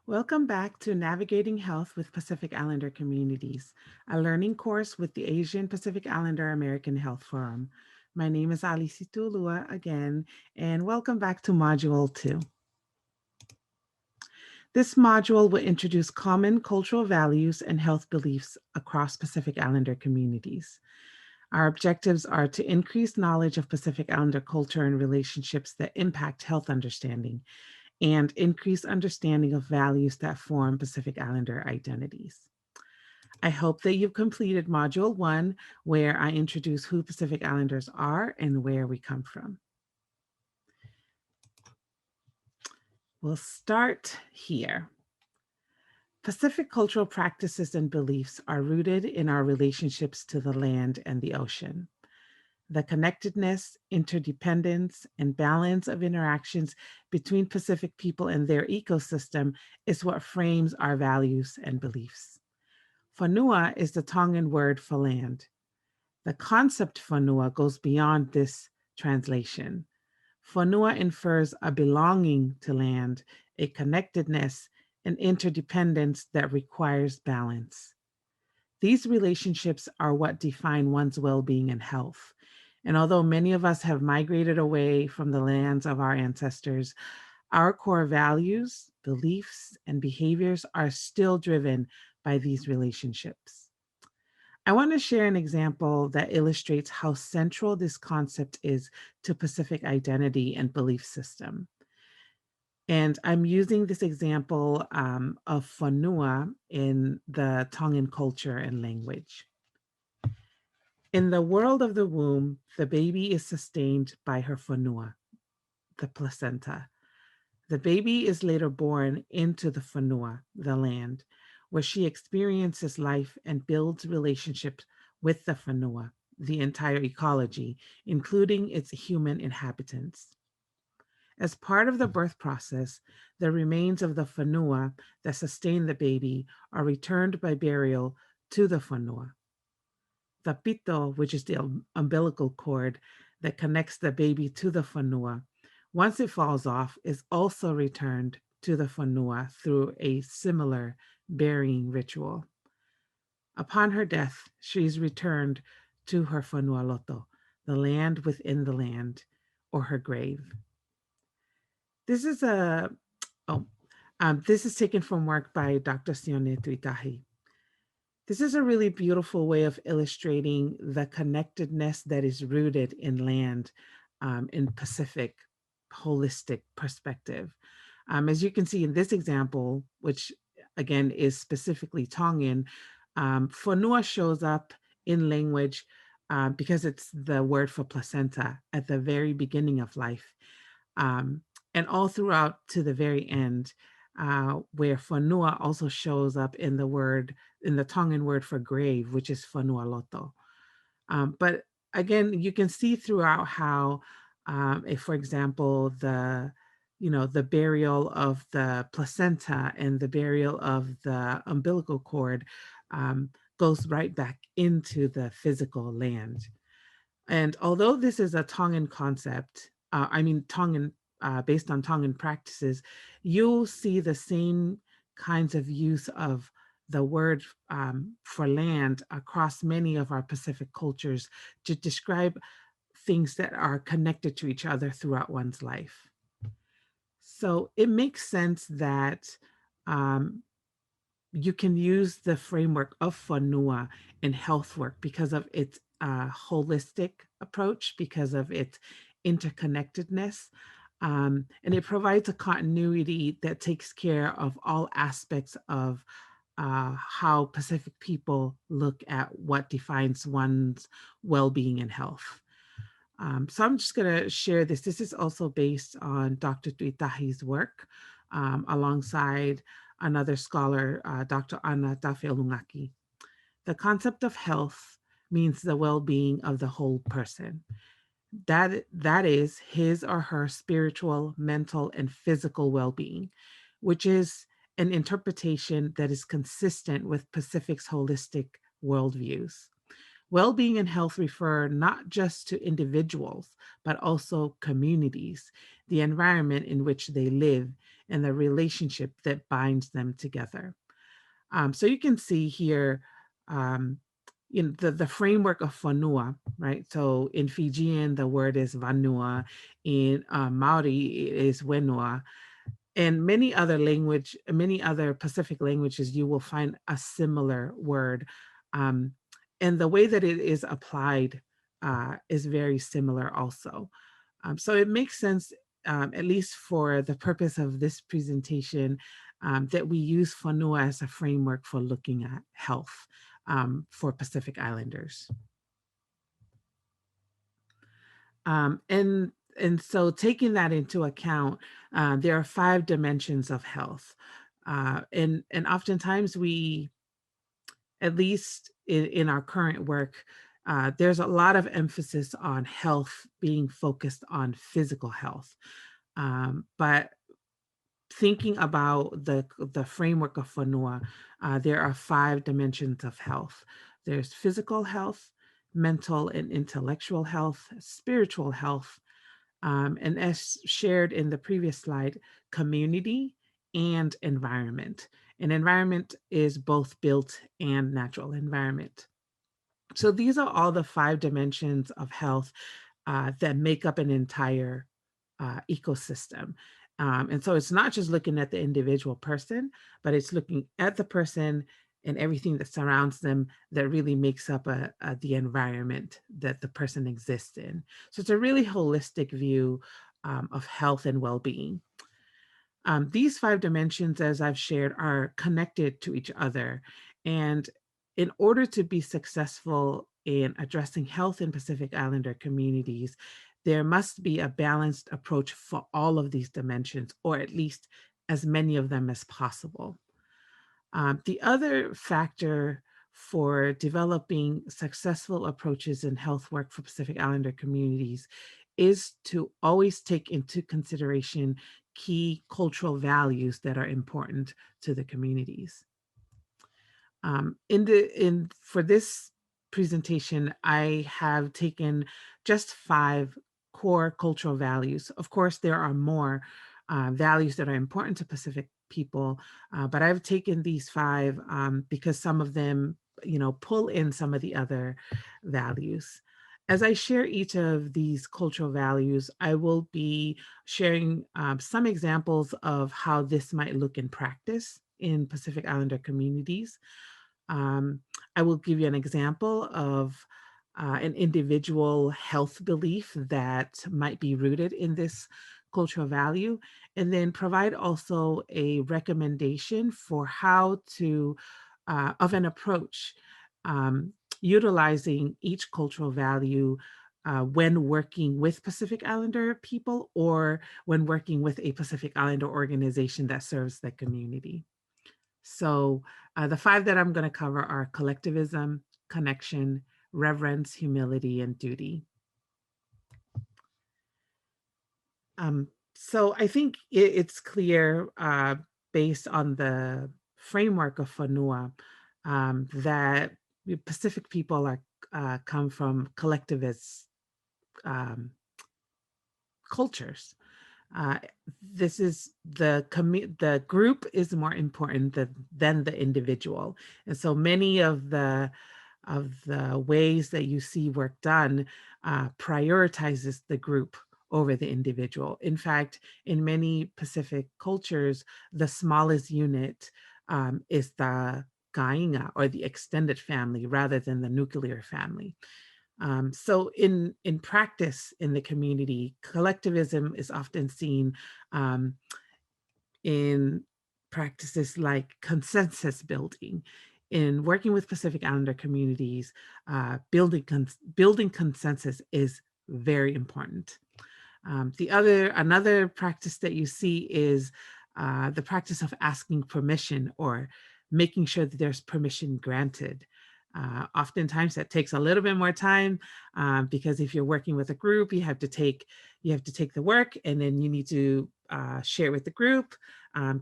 Welcome back to Navigating Health with Pacific Islander Communities, a learning course with the Asian Pacific Islander American Health Forum. My name is Alice Tulua again, and welcome back to Module 2. This module will introduce common cultural values and health beliefs across Pacific Islander communities. Our objectives are to increase knowledge of Pacific Islander culture and relationships that impact health understanding and increase understanding of values that form Pacific Islander identities. I hope that you've completed Module 1, where I introduce who Pacific Islanders are and where we come from. We'll start here. Pacific cultural practices and beliefs are rooted in our relationships to the land and the ocean. The connectedness, interdependence, and balance of interactions between Pacific people and their ecosystem is what frames our values and beliefs. Fanua is the Tongan word for land. The concept Fanua goes beyond this translation. Fanua infers a belonging to land, a connectedness, an interdependence that requires balance. These relationships are what define one's well-being and health. And although many of us have migrated away from the lands of our ancestors, our core values, beliefs, and behaviors are still driven by these relationships. I want to share an example that illustrates how central this concept is to Pacific identity and belief system. And I'm using this example of Fanua in the Tongan culture and language. In the world of the womb, the baby is sustained by her Fanua, the placenta. The baby is later born into the Fanua, the land, where she experiences life and builds relationships with the Fanua, the entire ecology, including its human inhabitants. As part of the birth process, the remains of the Fanua that sustain the baby are returned by burial to the Fanua. The pito, which is the umbilical cord that connects the baby to the Fanua, once it falls off, is also returned to the Fanua through a similar burying ritual. Upon her death, she is returned to her Fanua Loto, the land within the land, or her grave. This is this is taken from work by Dr. Sione Tuitahi. This is a really beautiful way of illustrating the connectedness that is rooted in land in Pacific holistic perspective. As you can see in this example, which again is specifically Tongan, Fonua shows up in language because it's the word for placenta at the very beginning of life. And all throughout to the very end, where Fonua also shows up in the Tongan word for grave, which is Fonua Loto. But again, you can see throughout how, if, for example, the burial of the placenta and the burial of the umbilical cord goes right back into the physical land. And although this is a Tongan concept, Tongan, based on Tongan practices, you'll see the same kinds of use of the word for land across many of our Pacific cultures to describe things that are connected to each other throughout one's life. So it makes sense that you can use the framework of Fanua in health work because of its holistic approach, because of its interconnectedness. And it provides a continuity that takes care of all aspects of how Pacific people look at what defines one's well-being and health. So I'm just going to share this. This is also based on Dr. Tuitahi's work alongside another scholar, Dr. Ana Tafeolungaki. The concept of health means the well-being of the whole person. That is his or her spiritual, mental, and physical well-being, which is an interpretation that is consistent with Pacific's holistic worldviews. Well-being and health refer not just to individuals, but also communities, the environment in which they live, and the relationship that binds them together. So you can see here, um, in the framework of Fanua, right? So in Fijian, the word is Vanua. In Maori, it is Wenua. And many other Pacific languages, you will find a similar word. Um, and the way that it is applied is very similar also. So it makes sense, at least for the purpose of this presentation, that we use Fanua as a framework for looking at health for Pacific Islanders. Um, and and so taking that into account, there are 5 dimensions of health. And oftentimes we, at least in our current work, there's a lot of emphasis on health being focused on physical health. But thinking about the framework of Fanua, there are 5 dimensions of health. There's physical health, mental and intellectual health, spiritual health, and as shared in the previous slide, community and environment. And environment is both built and natural environment. So these are all the 5 dimensions of health that make up an entire ecosystem. And so it's not just looking at the individual person, but it's looking at the person and everything that surrounds them that really makes up the environment that the person exists in. So it's a really holistic view of health and well-being. These 5 dimensions, as I've shared, are connected to each other. And in order to be successful in addressing health in Pacific Islander communities, there must be a balanced approach for all of these dimensions, or at least as many of them as possible. The other factor for developing successful approaches in health work for Pacific Islander communities is to always take into consideration key cultural values that are important to the communities. For this presentation, I have taken just 5 core cultural values. Of course, there are more values that are important to Pacific people, but I've taken these 5 because some of them, pull in some of the other values. As I share each of these cultural values, I will be sharing some examples of how this might look in practice in Pacific Islander communities. Um, I will give you an example of an individual health belief that might be rooted in this cultural value, and then provide also a recommendation for how to, of an approach, um, utilizing each cultural value when working with Pacific Islander people or when working with a Pacific Islander organization that serves the community. So the 5 that I'm going to cover are collectivism, connection, reverence, humility, and duty. So I think it's clear based on the framework of Fanua that Pacific people come from collectivist um, cultures. Uh, this is the group is more important than the individual, and so many of the ways that you see work done prioritizes the group over the individual. In fact, in many Pacific cultures, the smallest unit is the kainga, or the extended family, rather than the nuclear family. So in practice in the community, collectivism is often seen in practices like consensus building. In working with Pacific Islander communities, building consensus is very important. Another practice that you see is the practice of asking permission, or making sure that there's permission granted. Oftentimes that takes a little bit more time because if you're working with a group, you have to take the work, and then you need to share with the group,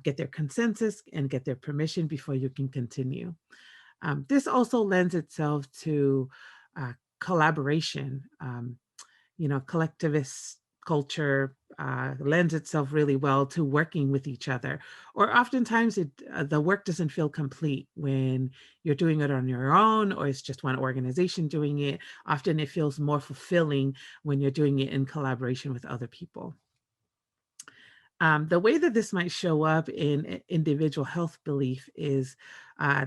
get their consensus, and get their permission before you can continue. This also lends itself to collaboration. Collectivist culture lends itself really well to working with each other. Or oftentimes the work doesn't feel complete when you're doing it on your own, or it's just one organization doing it. Often it feels more fulfilling when you're doing it in collaboration with other people. The way that this might show up in individual health belief is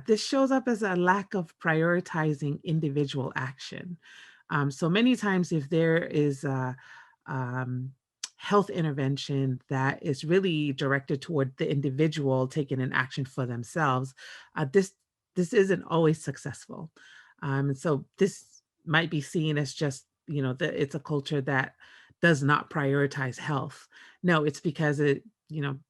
this shows up as a lack of prioritizing individual action. So many times, if there is a health intervention that is really directed toward the individual taking an action for themselves, this isn't always successful. And so this might be seen as just, that it's a culture that does not prioritize health. No, it's because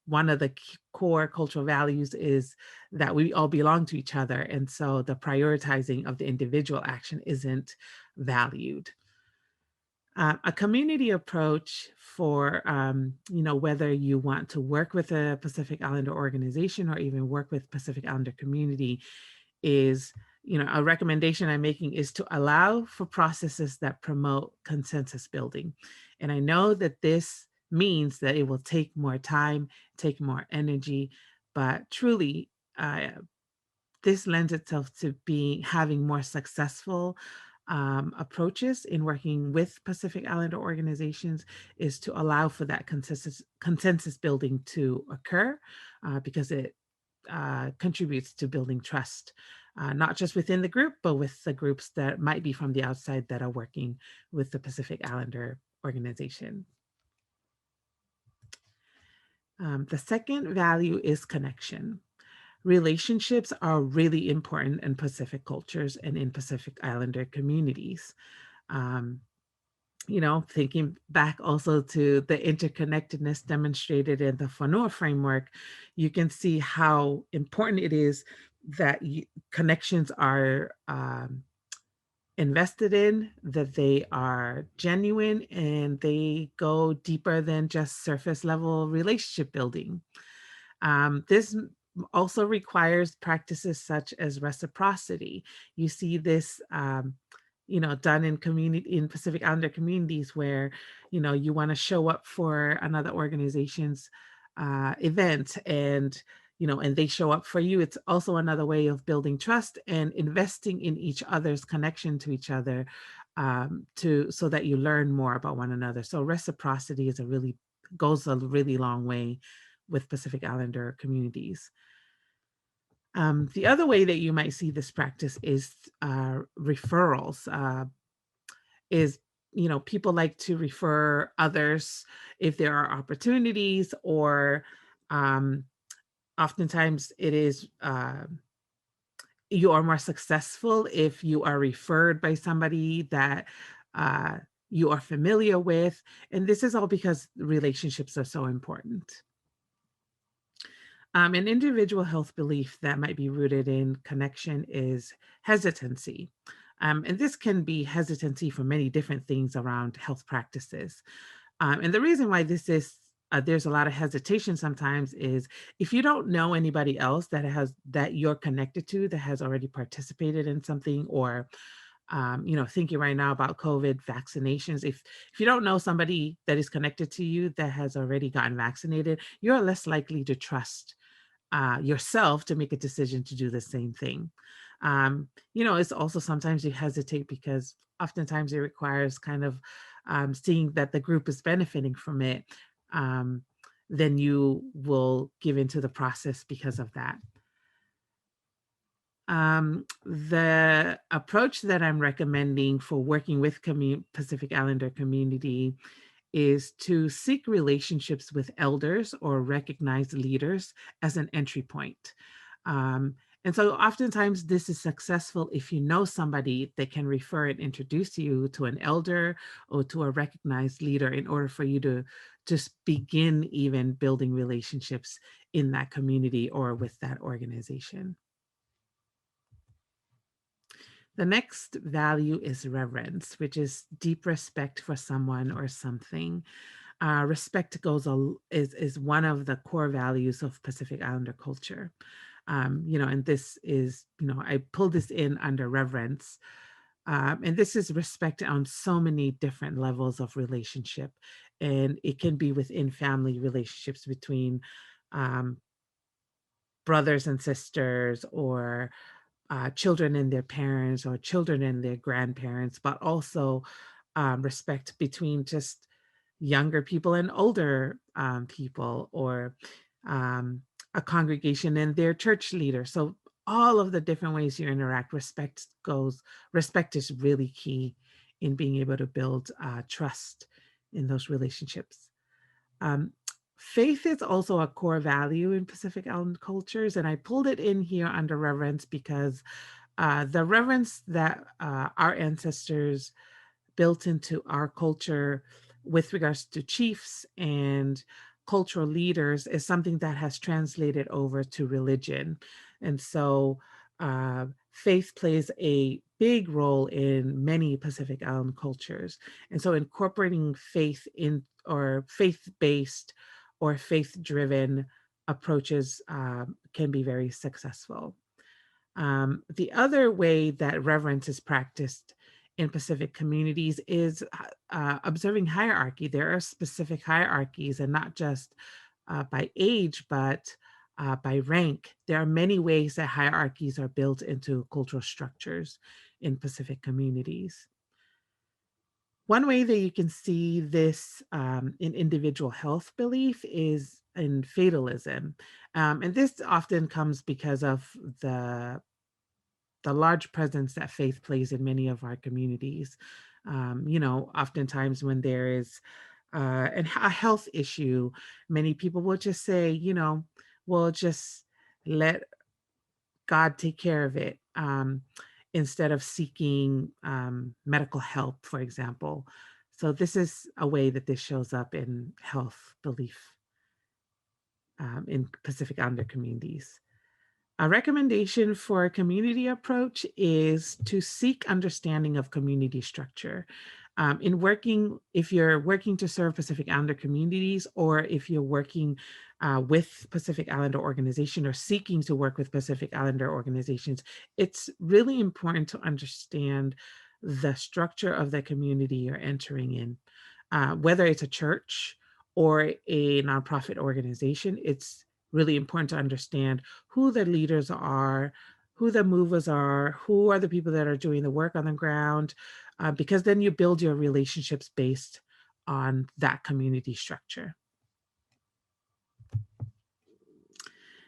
one of the core cultural values is that we all belong to each other. And so the prioritizing of the individual action isn't valued. A community approach for, whether you want to work with a Pacific Islander organization or even work with Pacific Islander community is, a recommendation I'm making is to allow for processes that promote consensus building. And I know that this means that it will take more time, take more energy, but truly, this lends itself to having more successful approaches in working with Pacific Islander organizations is to allow for that consensus building to occur because it contributes to building trust, not just within the group, but with the groups that might be from the outside that are working with the Pacific Islander organization. The second value is connection. Relationships are really important in Pacific cultures and in Pacific Islander communities. Um, Thinking back also to the interconnectedness demonstrated in the Fanua framework, you can see how important it is that connections are invested in, that they are genuine, and they go deeper than just surface level relationship building. This also requires practices such as reciprocity. You see this, done in Pacific Islander communities where, you want to show up for another organization's event, and they show up for you. It's also another way of building trust and investing in each other's connection to each other, so that you learn more about one another. So reciprocity goes a really long way with Pacific Islander communities. The other way that you might see this practice is referrals. People like to refer others if there are opportunities, or oftentimes it is you are more successful if you are referred by somebody that uh, you are familiar with. And this is all because relationships are so important. An individual health belief that might be rooted in connection is hesitancy. And this can be hesitancy for many different things around health practices. And the reason why there's a lot of hesitation sometimes is if you don't know anybody else that you're connected to that has already participated in something, or thinking right now about COVID vaccinations. If you don't know somebody that is connected to you that has already gotten vaccinated, you're less likely to trust yourself to make a decision to do the same thing. It's also sometimes you hesitate because oftentimes it requires kind of seeing that the group is benefiting from it. Then you will give into the process because of that. The approach that I'm recommending for working with Pacific Islander community is to seek relationships with elders or recognized leaders as an entry point. Um, and so oftentimes this is successful if you know somebody that can refer and introduce you to an elder or to a recognized leader in order for you to just begin even building relationships in that community or with that organization. The next value is reverence, which is deep respect for someone or something. Respect is one of the core values of Pacific Islander culture. And this is, I pull this in under reverence. And this is respect on so many different levels of relationship. and it can be within family relationships between um, brothers and sisters, or children and their parents, or children and their grandparents, but also respect between just younger people and older people, or um, a congregation and their church leader. So all of the different ways you interact, respect is really key in being able to build trust in those relationships. Um, Faith is also a core value in Pacific Island cultures, and I pulled it in here under reverence because the reverence that our ancestors built into our culture with regards to chiefs and cultural leaders is something that has translated over to religion. And so faith plays a big role in many Pacific Island cultures. And so incorporating faith in, or faith-based or faith-driven approaches can be very successful. The other way that reverence is practiced in Pacific communities is observing hierarchy. There are specific hierarchies, and not just by age, but by rank. There are many ways that hierarchies are built into cultural structures in Pacific communities. One way that you can see this in individual health belief is in fatalism. And this often comes because of the large presence that faith plays in many of our communities. Oftentimes when there is a health issue, many people will just say, we'll just let God take care of it, instead of seeking medical help, for example. So this is a way that this shows up in health belief in Pacific Islander communities. A recommendation for a community approach is to seek understanding of community structure. If you're working to serve Pacific Islander communities, or if you're working with Pacific Islander organization, or seeking to work with Pacific Islander organizations, it's really important to understand the structure of the community you're entering in. Whether it's a church or a nonprofit organization, it's really important to understand who the leaders are, who the movers are, who are the people that are doing the work on the ground, because then you build your relationships based on that community structure.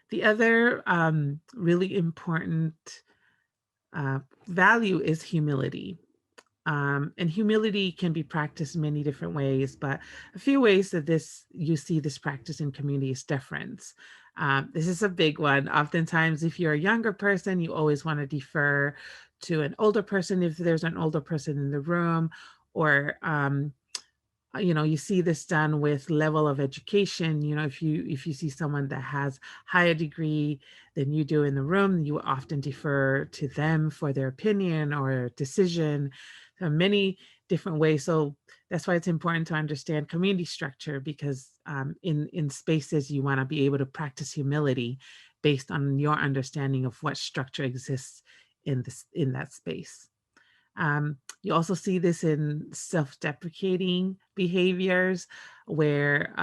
The other really important value is humility. And humility can be practiced many different ways, but a few ways that you see this practice in community is deference. This is a big one. Oftentimes, if you're a younger person, you always want to defer to an older person if there's an older person in the room, or you see this done with level of education. If you see someone that has higher degree than you do in the room, you often defer to them for their opinion or decision. Many different ways. So that's why it's important to understand community structure, because in spaces you want to be able to practice humility based on your understanding of what structure exists in that space. You also see this in self-deprecating behaviors where,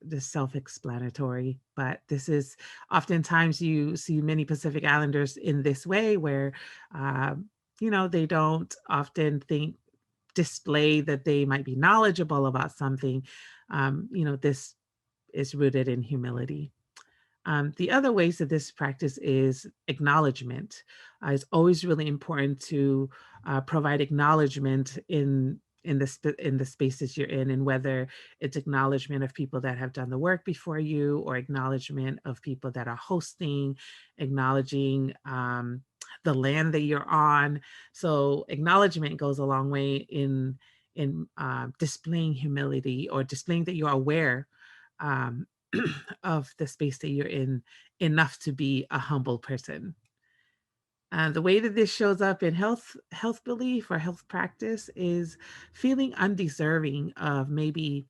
this self-explanatory, but this is oftentimes you see many Pacific Islanders in this way where, they don't often display that they might be knowledgeable about something. This is rooted in humility. The other ways that this practice is acknowledgement. It's always really important to provide acknowledgement in the spaces you're in, and whether it's acknowledgement of people that have done the work before you, or acknowledgement of people that are hosting, acknowledging the land that you're on. So acknowledgement goes a long way in displaying humility, or displaying that you're aware um, of the space that you're in enough to be a humble person. The way that this shows up in health belief or health practice is feeling undeserving of maybe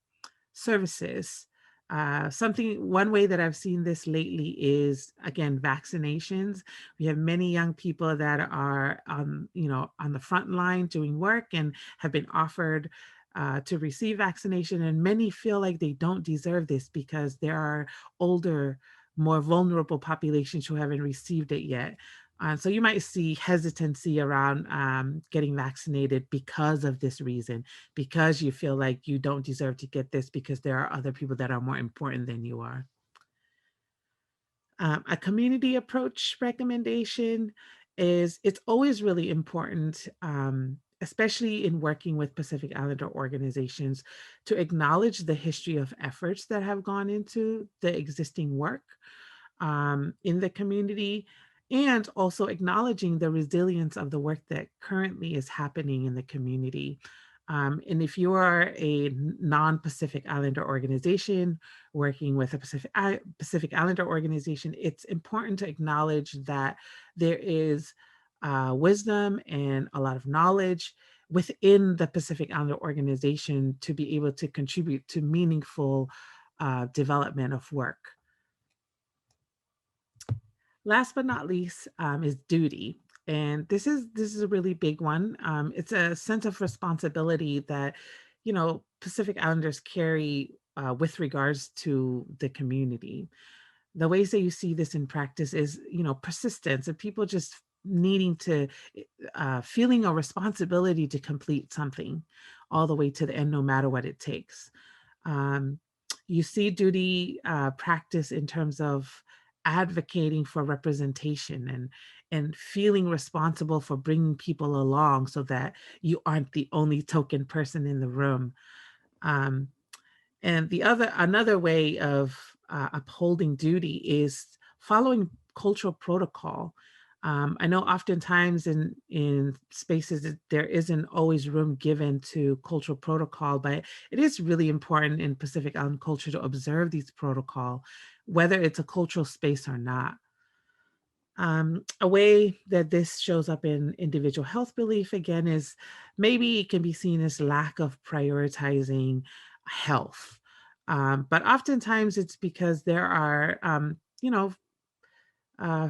services. One way that I've seen this lately is, again, vaccinations. We have many young people that are on the front line doing work and have been offered to receive vaccination, and many feel like they don't deserve this because there are older, more vulnerable populations who haven't received it yet. So you might see hesitancy around getting vaccinated because of this reason, because you feel like you don't deserve to get this because there are other people that are more important than you are. A community approach recommendation is it's always really important, especially in working with Pacific Islander organizations, to acknowledge the history of efforts that have gone into the existing work in the community, and also acknowledging the resilience of the work that currently is happening in the community. And if you are a non-Pacific Islander organization working with a Pacific Islander organization, it's important to acknowledge that there is wisdom and a lot of knowledge within the Pacific Islander organization to be able to contribute to meaningful development of work. Last but not least is duty. And this is a really big one. It's a sense of responsibility that, Pacific Islanders carry with regards to the community. The ways that you see this in practice is, persistence and people just needing to, feeling a responsibility to complete something all the way to the end, no matter what it takes. Um, you see duty practice in terms of advocating for representation and feeling responsible for bringing people along so that you aren't the only token person in the room. Um, and another way of upholding duty is following cultural protocol. I know oftentimes in spaces that there isn't always room given to cultural protocol, but it is really important in Pacific Island culture to observe these protocol, whether it's a cultural space or not. A way that this shows up in individual health belief, again, is maybe it can be seen as lack of prioritizing health. But oftentimes it's because there are,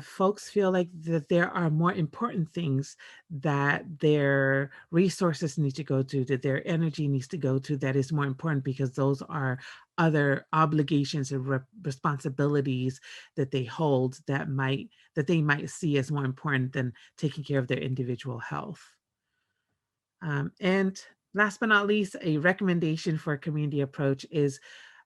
folks feel like that there are more important things that their resources need to go to, that their energy needs to go to, that is more important because those are other obligations and responsibilities that they hold that they might see as more important than taking care of their individual health. And last but not least, a recommendation for a community approach is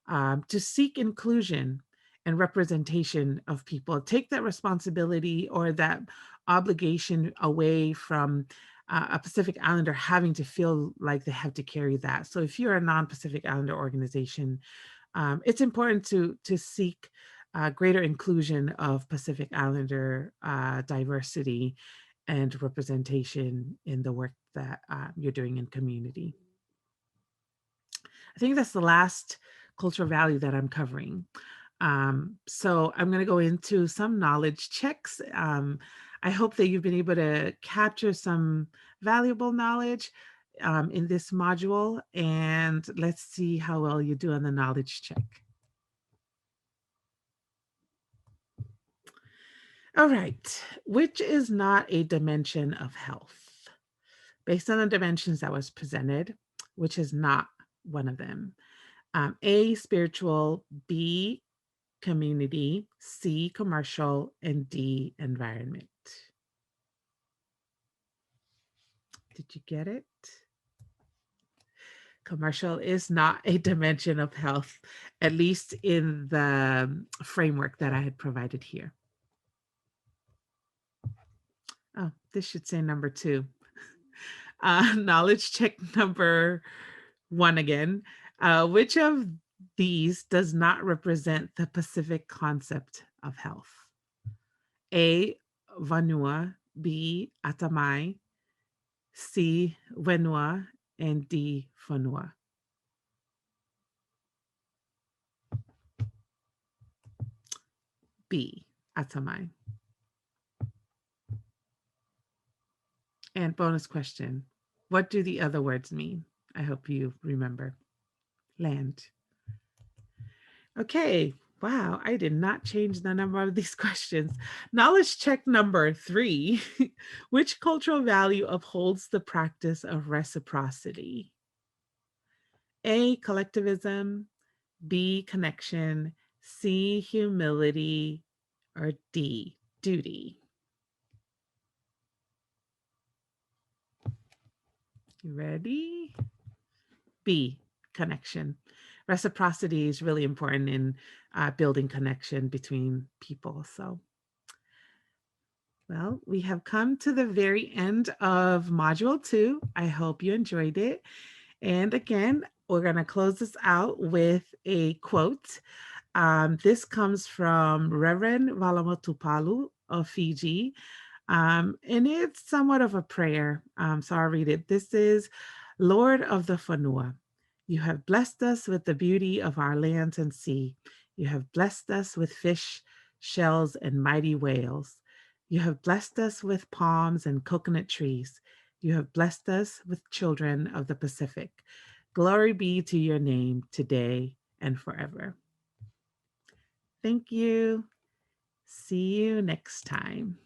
to seek inclusion and representation of people. Take that responsibility or that obligation away from a Pacific Islander having to feel like they have to carry that. So if you're a non-Pacific Islander organization, it's important to seek greater inclusion of Pacific Islander diversity and representation in the work that you're doing in community. I think that's the last cultural value that I'm covering. So I'm going to go into some knowledge checks. I hope that you've been able to capture some valuable knowledge in this module, and let's see how well you do on the knowledge check. All right, which is not a dimension of health? Based on the dimensions that was presented, which is not one of them. A, spiritual, B, community, C, commercial, and D, environment. Did you get it? Commercial is not a dimension of health, at least in the framework that I had provided here. Oh, this should say number 2. Knowledge check number 1 again. Which of these does not represent the Pacific concept of health? A, Fanua, B, Atamai, C, Wenua, and D, Fanua. B, Atamai. And bonus question, what do the other words mean? I hope you remember. Land. Okay, wow, I did not change the number of these questions. Knowledge check number 3. Which cultural value upholds the practice of reciprocity? A, collectivism, B, connection, C, humility, or D, duty? You ready? B, connection. Reciprocity is really important in building connection between people. So, well, we have come to the very end of Module 2. I hope you enjoyed it. And again, we're going to close this out with a quote. This comes from Reverend Valamotupalu of Fiji. And it's somewhat of a prayer. So I'll read it. This is, Lord of the Fanua, you have blessed us with the beauty of our lands and sea. You have blessed us with fish, shells, and mighty whales. You have blessed us with palms and coconut trees. You have blessed us with children of the Pacific. Glory be to your name today and forever. Thank you. See you next time.